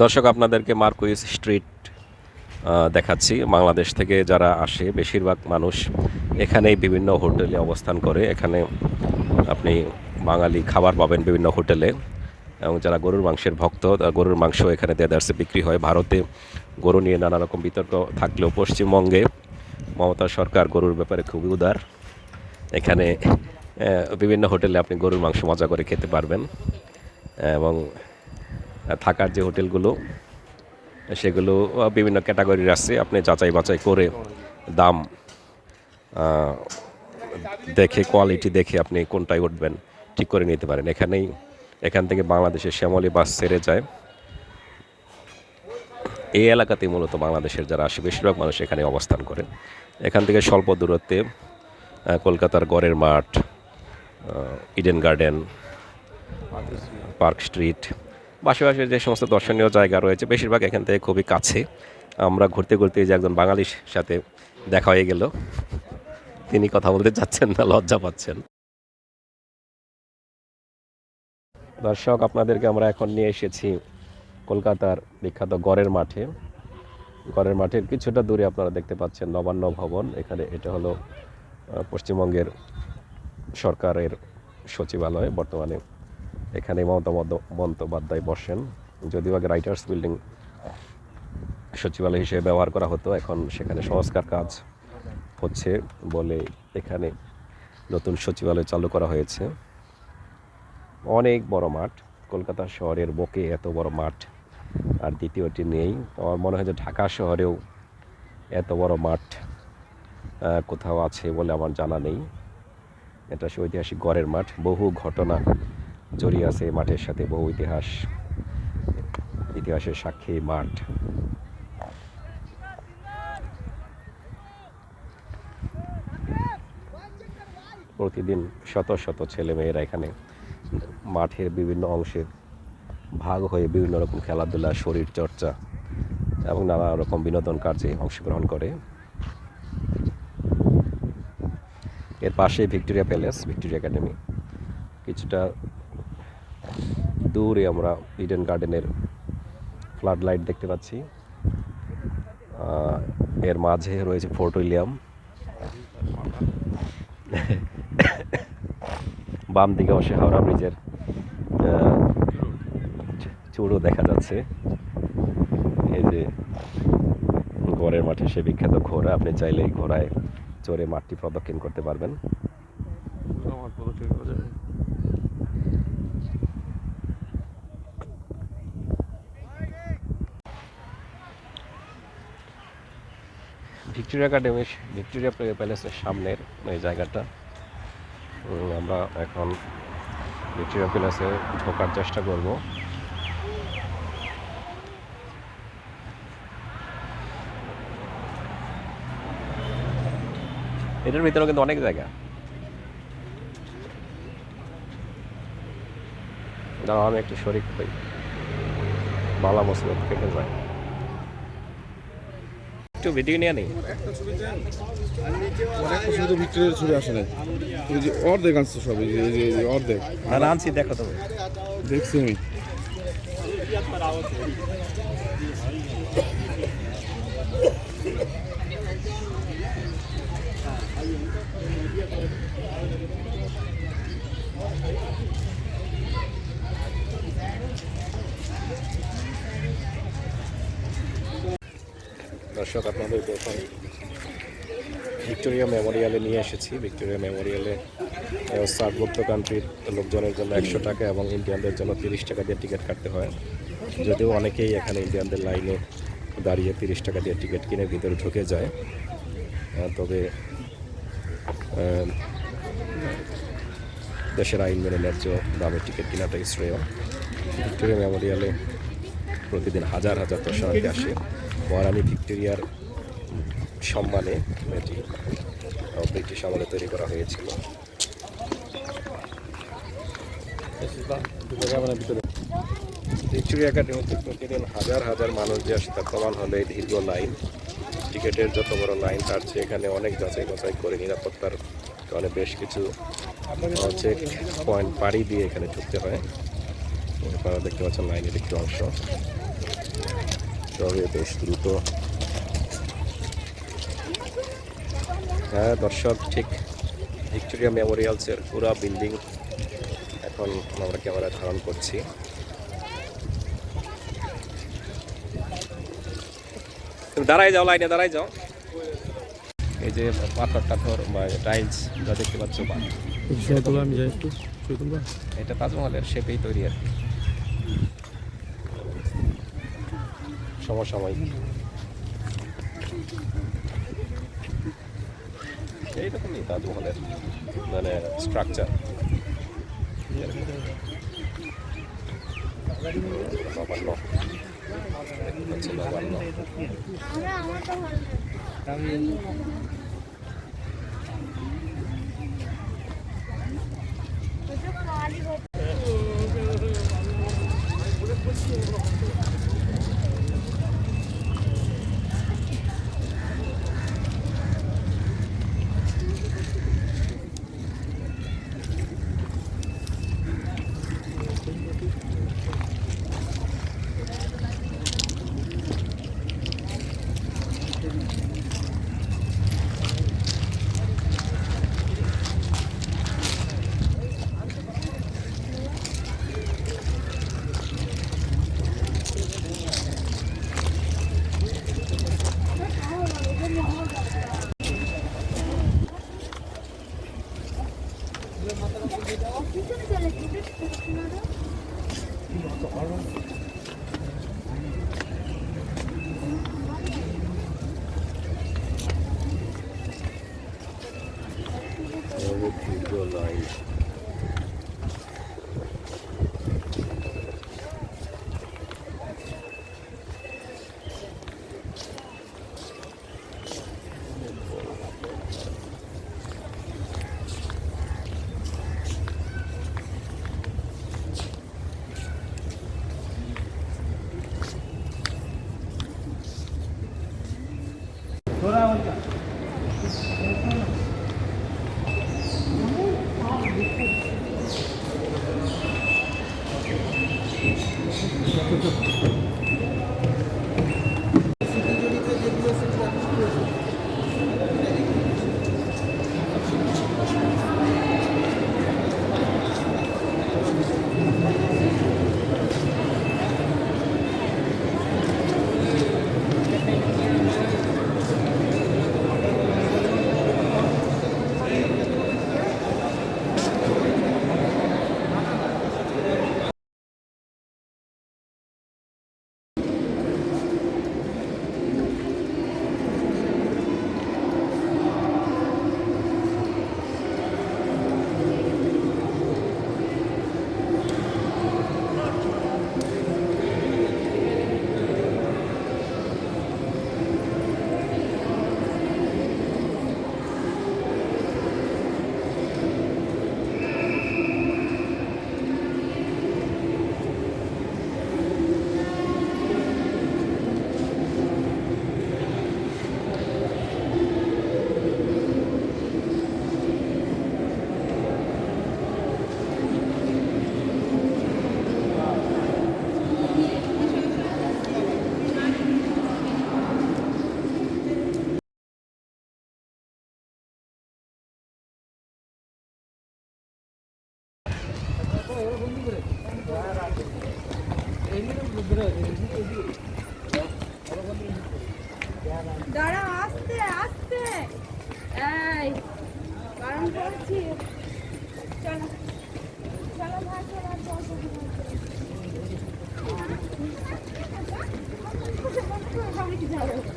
দর্শক, আপনাদেরকে Marquis street দেখাচ্ছি। বাংলাদেশ থেকে যারা আসে বেশিরভাগ মানুষ এখানেই বিভিন্ন হোটেলে অবস্থান করে। এখানে আপনি বাঙালি খাবার পাবেন বিভিন্ন হোটেলে, এবং যারা গরুর মাংসের ভক্ত, গরুর মাংস এখানে দেদারসে বিক্রি হয়। ভারতে গরু নিয়ে নানা রকম বিতর্ক থাকলেও পশ্চিমবঙ্গে মমতা সরকার গরুর ব্যাপারে খুবই উদার। এখানে বিভিন্ন হোটেলে আপনি গরুর মাংস মজা করে খেতে পারবেন, এবং থাকার যে হোটেলগুলো সেগুলো বিভিন্ন ক্যাটাগরির আছে। আপনি যাচাই বাছাই করে দাম দেখে, কোয়ালিটি দেখে আপনি কোনটায় উঠবেন ঠিক করে নিতে পারেন। এখান থেকে বাংলাদেশের শ্যামলী বাস ছেড়ে যায়। এই এলাকাতেই মূলত বাংলাদেশের যারা আসে বেশিরভাগ মানুষ এখানে অবস্থান করে। এখান থেকে স্বল্প দূরত্বে কলকাতার গড়ের মাঠ, ইডেন গার্ডেন, পার্ক স্ট্রিট, পাশাপাশি যে সমস্ত দর্শনীয় জায়গা রয়েছে বেশিরভাগ এখান থেকে খুবই কাছে। আমরা ঘুরতে ঘুরতে যে একজন বাঙালির সাথে দেখা হয়ে গেল, তিনি কথা বলতে চাচ্ছেন না, লজ্জা পাচ্ছেন। দর্শক, আপনাদেরকে আমরা এখন নিয়ে এসেছি কলকাতার বিখ্যাত গড়ের মাঠে। গড়ের মাঠের কিছুটা দূরে আপনারা দেখতে পাচ্ছেন নবান্ন ভবন। এটা হলো পশ্চিমবঙ্গের সরকারের সচিবালয়। বর্তমানে এখানে মমতা বন্দ্যোপাধ্যায় বসেন। যদিও আগে রাইটার্স বিল্ডিং সচিবালয় হিসেবে ব্যবহার করা হতো, এখন সেখানে সংস্কার কাজ হচ্ছে বলে এখানে নতুন সচিবালয় চালু করা হয়েছে। অনেক বড় মাঠ, কলকাতা শহরের বুকে এত বড় মাঠ আর দ্বিতীয়টি নেই। আমার মনে হয় যে ঢাকা শহরেও এত বড় মাঠ কোথাও আছে বলে আমার জানা নেই। এটা সে ঐতিহাসিক গড়ের মাঠ। বহু ঘটনা জড়িয়ে আছে এই মাঠের সাথে, বহু ইতিহাসের সাক্ষী মাঠ। প্রতিদিন শত শত ছেলেমেয়েরা এখানে মাঠের বিভিন্ন অংশে ভাগ হয়ে বিভিন্ন রকম খেলাধুলা, শরীর চর্চা এবং নানা রকম বিনোদন কার্যে অংশগ্রহণ করে। এর পাশে ভিক্টোরিয়া প্যালেস, ভিক্টোরিয়া একাডেমি। কিছুটা দূরে আমরা ইডেন গার্ডেনের ফ্লাড লাইট দেখতে পাচ্ছি। এর মাঝে রয়েছে ফোর্ট উইলিয়াম। বাম দিকে অবশ্যই হাওড়া ব্রিজের চূড়ও দেখা যাচ্ছে। এই যে গড়ের মাঠে সে বিখ্যাত ঘোড়া, আপনি চাইলে এই ঘোড়ায় চড়ে মাঠটি প্রদক্ষিণ করতে পারবেন। ভিক্টোরিয়া প্যালেসের সামনের এই জায়গাটা। আমরা এখন ভিক্টোরিয়া প্যালেসে ঢোকার চেষ্টা করব। এটার ভিতরে কিন্তু অনেক জায়গা। দাঁড়াও, আমি একটু শরিক হই, বালা মুসিবত কেটে যায়। একটু ভিডিও নিয়ে নেই। শুধু ভিক্টোরিয়ার ছবি আসে না, এই যে অর্ধেক আনছে সব, এই যে অর্ধেক আনছি, দেখো তবে দেখছি আমি। দর্শক, আপনাদেরকে এখন ভিক্টোরিয়া মেমোরিয়ালে নিয়ে এসেছি। ভিক্টোরিয়া মেমোরিয়ালে সার্কভুক্ত কান্ট্রির লোকজনের জন্য 100 টাকা এবং ইন্ডিয়ানদের জন্য 30 টাকা দিয়ে টিকিট কাটতে হয়। যদিও অনেকেই এখানে ইন্ডিয়ানদের লাইনে দাঁড়িয়ে 30 টাকা দিয়ে টিকিট কিনে ভিতরে ঢুকে যায়, তবে দেশের আইন মেনে ন্যায্য দামে টিকিট কেনাটাই শ্রেয়। ভিক্টোরিয়া মেমোরিয়ালে প্রতিদিন হাজার হাজার দর্শনার্থী আসে। মহারানী ভিক্টোরিয়ার সম্মানে এটি ব্রিটিশ আমলে তৈরি করা হয়েছিল। ভিক্টোরিয়া একাডেমিতে প্রতিদিন হাজার হাজার মানুষ যে আসে তার প্রমাণ হলে এই দীর্ঘ লাইন। টিকিটের যত বড় লাইন তার চেয়ে এখানে অনেক যাচাই বাছাই করে নিরাপত্তার কারণে বেশ কিছু চেক পয়েন্ট পাড়ি দিয়ে এখানে ঢুকতে হয়। আপনারা দেখতে পাচ্ছেন লাইনের একটি অংশ। তবে বেশ দ্রুত। হ্যাঁ দর্শক, ঠিক ভিক্টোরিয়া মেমোরিয়ালসের পুরো বিল্ডিং এখন আমরা ক্যামেরা ধারণ করছি। তুমি দাঁড়াই যাও, লাইনে দাঁড়াই যাও। এই যে পাথর টাথর বা টাইলস যা দেখতে পাচ্ছ, আমি যাই একটু এটা তাজমহলের শেপেই তৈরি আর কি, সমসাময়িক। এইরকমই তাজমহলের মানে স্ট্রাকচার। নবান্ন হচ্ছে নবান্ন। লাইন দাঁড়া, আস্তে আস্তে, এই বারণ করছি। চলো চলো ভাই, চলো চলো।